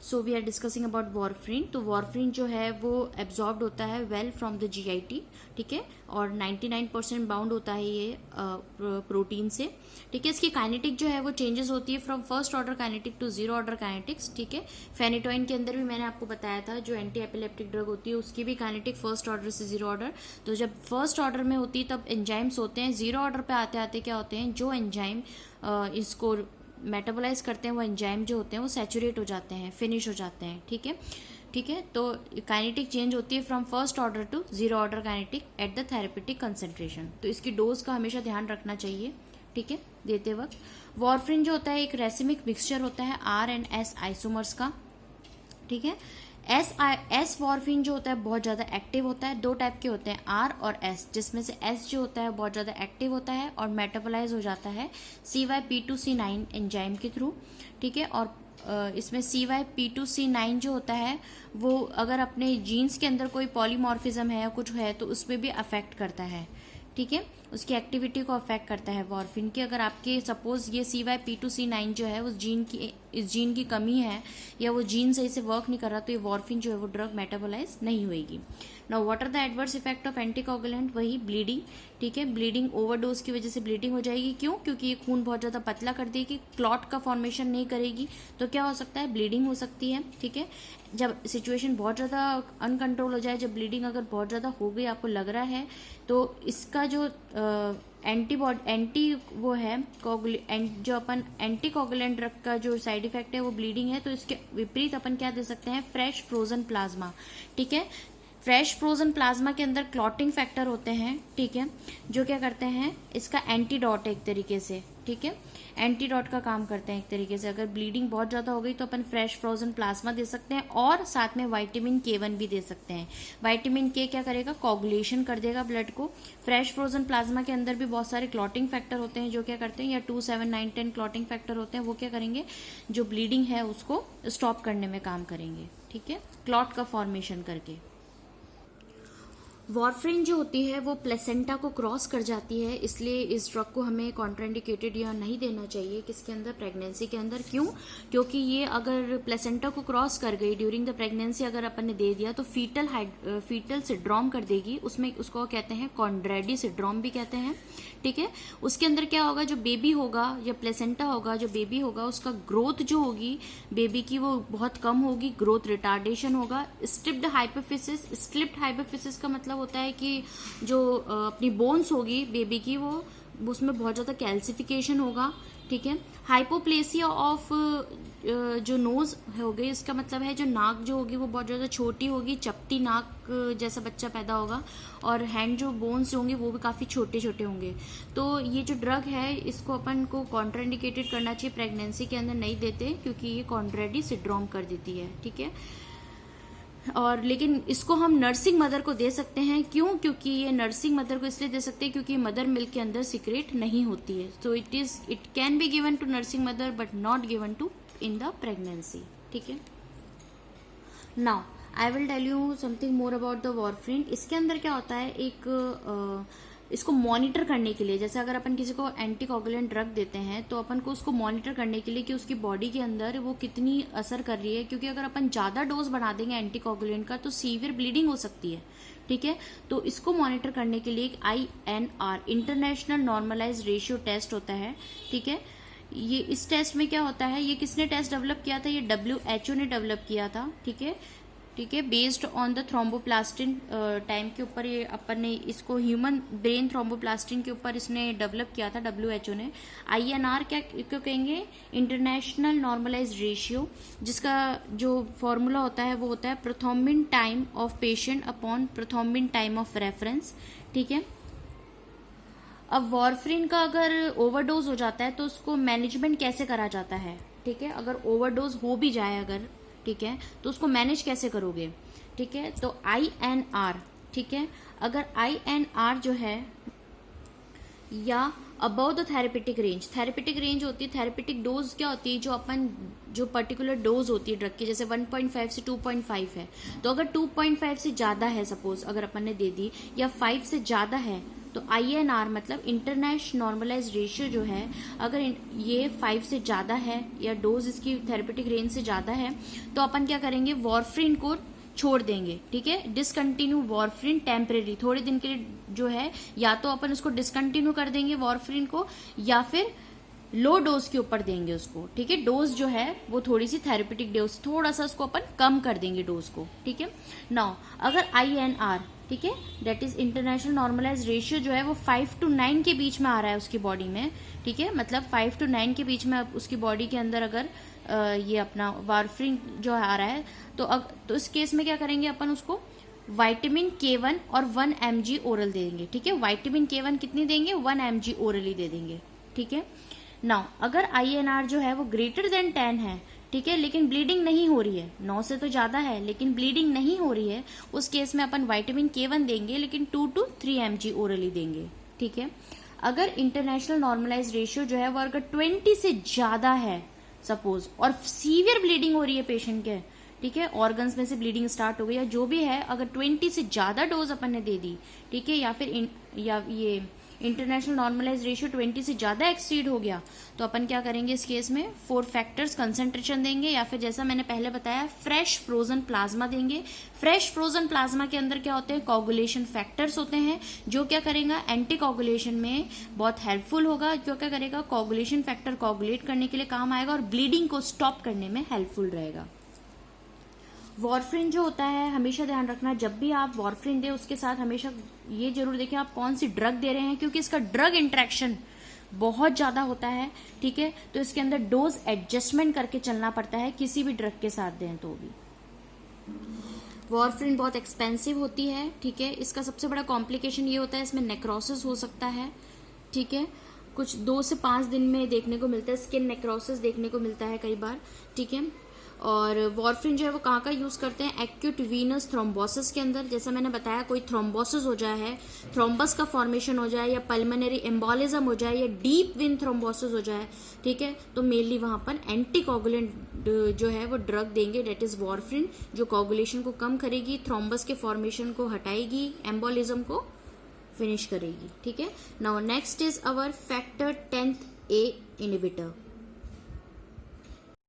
So we are discussing about warfarin. तो warfarin जो है वो एब्जॉर्ब्ड होता है वेल फ्रॉम द जीआईटी, ठीक है, और 99% बाउंड होता है ये प्रोटीन से, ठीक है। इसकी काइनेटिक जो है वो चेंजेस होती है from first order kinetic to zero order kinetics, ठीक है। फेनिटोइन के अंदर भी मैंने आपको बताया था, जो एंटी एपिलेप्टिक ड्रग होती है उसकी भी काइनेटिक फर्स्ट ऑर्डर से जीरो ऑर्डर। तो जब फर्स्ट ऑर्डर में होती है तब एंजाइम्स होते हैं, जीरो ऑर्डर पे आते आते क्या होते हैं, जो एंजाइम इसको मेटाबोलाइज करते हैं वो एंजाइम जो होते हैं वो सैचुरेट हो जाते हैं, फिनिश हो जाते हैं, ठीक है, ठीक है। तो काइनेटिक चेंज होती है from first order to zero order kinetic at the therapeutic concentration. तो इसकी डोज का हमेशा ध्यान रखना चाहिए, ठीक है, देते वक्त। वॉरफ्रीन जो होता है एक रेसिमिक मिक्सचर होता है आर एंड एस आइसोमर्स का, ठीक है। एस वॉरफिन जो होता है बहुत ज़्यादा एक्टिव होता है, दो टाइप के होते हैं आर और एस, जिसमें से एस जो होता है बहुत ज़्यादा एक्टिव होता है और मेटाबोलाइज हो जाता है CYP2C9 एंजाइम के थ्रू, ठीक है। और इसमें CYP2C9 जो होता है वो अगर अपने जीन्स के अंदर कोई पॉलीमॉर्फिज्म है या कुछ है तो उसमें भी अफेक्ट करता है, ठीक है, उसकी एक्टिविटी को अफेक्ट करता है वॉरफिन की। अगर आपके सपोज ये CYP2C9 जो है उस जीन की कमी है या वो जीन सही से वर्क नहीं कर रहा तो ये वॉरफिन जो है वो ड्रग मेटाबोलाइज नहीं होगी। Now what are the adverse effect of anticoagulant? वही ब्लीडिंग, ठीक है, ब्लीडिंग ओवरडोज की वजह से ब्लीडिंग हो जाएगी। क्यों? क्योंकि ये खून बहुत ज़्यादा पतला कर देगी, क्लॉट का फॉर्मेशन नहीं करेगी, तो क्या हो सकता है, ब्लीडिंग हो सकती है, ठीक है। जब सिचुएशन बहुत ज़्यादा अनकंट्रोल हो जाए, जब ब्लीडिंग अगर बहुत ज़्यादा हो गई आपको लग रहा है, तो इसका जो वो है जो अपन एंटीकोगुलेंट ड्रग का जो साइड इफेक्ट है वो ब्लीडिंग है, तो इसके विपरीत अपन क्या दे सकते हैं, फ्रेश फ्रोजन प्लाज्मा, ठीक है। फ्रेश फ्रोजन प्लाज्मा के अंदर क्लॉटिंग फैक्टर होते हैं, ठीक है, जो क्या करते हैं, इसका एंटीडॉट है एक तरीके से, ठीक है, एंटीडॉट का काम करते हैं एक तरीके से। अगर ब्लीडिंग बहुत ज़्यादा हो गई तो अपन फ्रेश फ्रोजन प्लाज्मा दे सकते हैं और साथ में विटामिन K1 भी दे सकते हैं। विटामिन K क्या करेगा, कोगुलेशन कर देगा ब्लड को। फ्रेश फ्रोजन प्लाज्मा के अंदर भी बहुत सारे क्लॉटिंग फैक्टर होते हैं जो क्या करते हैं, या 2, 7, 9, 10 क्लॉटिंग फैक्टर होते हैं, वो क्या करेंगे, जो ब्लीडिंग है उसको स्टॉप करने में काम करेंगे, ठीक है, क्लॉट का फॉर्मेशन करके। वॉरफ्रीन जो होती है वो प्लेसेंटा को क्रॉस कर जाती है, इसलिए इस ड्रग को हमें कॉन्ट्राइंडिकेटेड या नहीं देना चाहिए किसके अंदर, प्रेगनेंसी के अंदर। क्यों? क्योंकि ये अगर प्लेसेंटा को क्रॉस कर गई ड्यूरिंग द प्रेगनेंसी, अगर अपन ने दे दिया तो फीटल सिंड्रोम कर देगी, उसमें उसको कहते हैं कॉन्ड्रेडी सिंड्रोम भी कहते हैं, ठीक है। उसके अंदर क्या होगा, जो बेबी होगा या प्लेसेंटा होगा, जो बेबी होगा उसका ग्रोथ जो होगी बेबी की वो बहुत कम होगी, ग्रोथ रिटार्डेशन होगा। स्ट्रिप्ड हाइपोफिसिस का मतलब होता है कि जो अपनी बोन्स होगी बेबी की वो उसमें बहुत ज़्यादा कैल्सिफिकेशन होगा, ठीक है। हाइपोप्लेसिया ऑफ जो नोज हो गई, इसका मतलब है जो नाक जो होगी वो बहुत ज़्यादा छोटी होगी, चपटी नाक जैसा बच्चा पैदा होगा, और हैंड जो बोन्स होंगे वो भी काफ़ी छोटे छोटे होंगे। तो ये जो ड्रग है इसको अपन को कॉन्ट्राइंडिकेटेड करना चाहिए, प्रेगनेंसी के अंदर नहीं देते क्योंकि ये कॉन्ड्रेडी सिंड्रोम कर देती है, ठीक है। और लेकिन इसको हम नर्सिंग मदर को दे सकते हैं। क्यों? क्योंकि ये नर्सिंग मदर को इसलिए दे सकते हैं क्योंकि मदर मिल्क के अंदर सीक्रेट नहीं होती है। So it can be given to nursing mother but not given to in the pregnancy, ठीक है। Now I will tell you something more about the warfarin. इसके अंदर क्या होता है, एक इसको मॉनिटर करने के लिए, जैसे अगर अपन किसी को एंटीकोगुलेंट ड्रग देते हैं तो अपन को उसको मॉनिटर करने के लिए कि उसकी बॉडी के अंदर वो कितनी असर कर रही है, क्योंकि अगर अपन ज़्यादा डोज बढ़ा देंगे एंटीकोगुलेंट का तो सीवियर ब्लीडिंग हो सकती है, ठीक है। तो इसको मॉनिटर करने के लिए एक INR international normalise ratio test होता है, ठीक है। ये इस टेस्ट में क्या होता है, ये किसने टेस्ट डेवलप किया था, ये WHO ने डेवलप किया था, ठीक है, ठीक है। Based on the thromboplastin time के ऊपर ये अपन ने इसको ह्यूमन ब्रेन थ्रोम्बोप्लास्टिन के ऊपर इसने डेवलप किया था WHO ने। INR क्या क्यों कहेंगे, इंटरनेशनल नॉर्मलाइज रेशियो, जिसका जो फॉर्मूला होता है वो होता है prothrombin time of patient upon prothrombin time of reference, ठीक है। अब वॉरफ्रीन का अगर ओवरडोज हो जाता है तो उसको मैनेजमेंट कैसे करा जाता है, ठीक है। अगर ओवरडोज हो भी जाए अगर, ठीक है, तो उसको मैनेज कैसे करोगे, ठीक है। तो INR, ठीक है, अगर INR जो है या अबव द थेरेपेटिक रेंज होती है, थेरेपेटिक डोज क्या होती है, जो पर्टिकुलर डोज होती है ड्रग की, जैसे 1.5 से 2.5 है, तो अगर 2.5 से ज्यादा है, सपोज अगर अपन ने दे दी, या 5 से ज्यादा है तो INR मतलब इंटरनेशनल नॉर्मलाइज रेशियो जो है, अगर ये 5 से ज़्यादा है या डोज इसकी थेरेपेटिक रेंज से ज़्यादा है तो अपन क्या करेंगे, वॉरफ्रिन को छोड़ देंगे, ठीक है। डिसकंटिन्यू वॉरफ्रिन टेम्परेरी, थोड़े दिन के लिए जो है या तो अपन उसको डिसकंटिन्यू कर देंगे वॉरफ्रिन को, या फिर लो डोज के ऊपर देंगे उसको, ठीक है। डोज जो है वो थोड़ी सी थेरेपेटिक डोज, थोड़ा सा उसको अपन कम कर देंगे डोज को, ठीक है। नाउ अगर INR, ठीक है, that is international normalise ratio जो है वो 5 to 9 के बीच में आ रहा है उसकी बॉडी में, ठीक है, मतलब 5 to 9 के बीच में उसकी बॉडी के अंदर अगर ये अपना वारफ्रिन जो आ रहा है तो इस केस में क्या करेंगे, अपन उसको विटामिन K1 और 1 mg ओरल दे देंगे, ठीक है। विटामिन K1 कितनी देंगे, 1 mg ओरली दे देंगे, ठीक है। नाउ अगर INR जो है वो ग्रेटर देन 10 है, ठीक है, लेकिन ब्लीडिंग नहीं हो रही है, 9 से तो ज्यादा है लेकिन ब्लीडिंग नहीं हो रही है, उस केस में अपन विटामिन K1 देंगे लेकिन 2 to 3 mg ओरली देंगे, ठीक है। अगर इंटरनेशनल नॉर्मलाइज रेशियो जो है वो अगर 20 से ज्यादा है सपोज, और सीवियर ब्लीडिंग हो रही है पेशेंट के, ठीक है, ऑर्गन्स में से ब्लीडिंग स्टार्ट हो गई या जो भी है, अगर 20 से ज्यादा डोज अपन ने दे दी, ठीक है, या फिर ये इंटरनेशनल नॉर्मलाइज रेशियो 20 से ज्यादा एक्सीड हो गया, तो अपन क्या करेंगे इस केस में 4 फैक्टर्स कंसंट्रेशन देंगे, या फिर जैसा मैंने पहले बताया फ्रेश फ्रोजन प्लाज्मा देंगे। फ्रेश फ्रोजन प्लाज्मा के अंदर क्या होते हैं, कोगुलेशन फैक्टर्स होते हैं, जो क्या करेगा, एंटी कोगुलेशन में बहुत हेल्पफुल होगा, जो क्या करेगा, कोगुलेशन फैक्टर कोगुलेट करने के लिए काम आएगा और ब्लीडिंग को स्टॉप करने में हेल्पफुल रहेगा। वॉरफ्रिन जो होता है, हमेशा ध्यान रखना जब भी आप वॉरफ्रिन दें उसके साथ हमेशा ये जरूर देखें आप कौन सी ड्रग दे रहे हैं, क्योंकि इसका ड्रग इंटरेक्शन बहुत ज्यादा होता है, ठीक है, तो इसके अंदर डोज एडजस्टमेंट करके चलना पड़ता है किसी भी ड्रग के साथ दें तो भी। वॉरफ्रिन बहुत एक्सपेंसिव होती है, ठीक है, इसका सबसे बड़ा कॉम्प्लिकेशन ये होता है इसमें नेक्रोसिस हो सकता है, ठीक है, कुछ 2 से 5 दिन में देखने को मिलता है, स्किन नेक्रोसिस देखने को मिलता है कई बार, ठीक है। और वॉरफ्रिन जो है वो कहाँ का यूज करते हैं, एक्यूट वीनस थ्रोम्बोसिस के अंदर, जैसा मैंने बताया कोई थ्रोम्बोसिस हो जाए है, थ्रोम्बस का फॉर्मेशन हो जाए, या पल्मोनरी एम्बोलिज्म हो जाए, या डीप वेन थ्रोम्बोसिस हो जाए, ठीक है, तो मेनली वहां पर एंटीकोगुलेंट जो है वो ड्रग देंगे, डेट इज वॉरफ्रिन, जो कोगुलेशन को कम करेगी, थ्रोम्बस के फॉर्मेशन को हटाएगी, एम्बोलिज्म को फिनिश करेगी, ठीक है। Now next is our factor 10A inhibitor.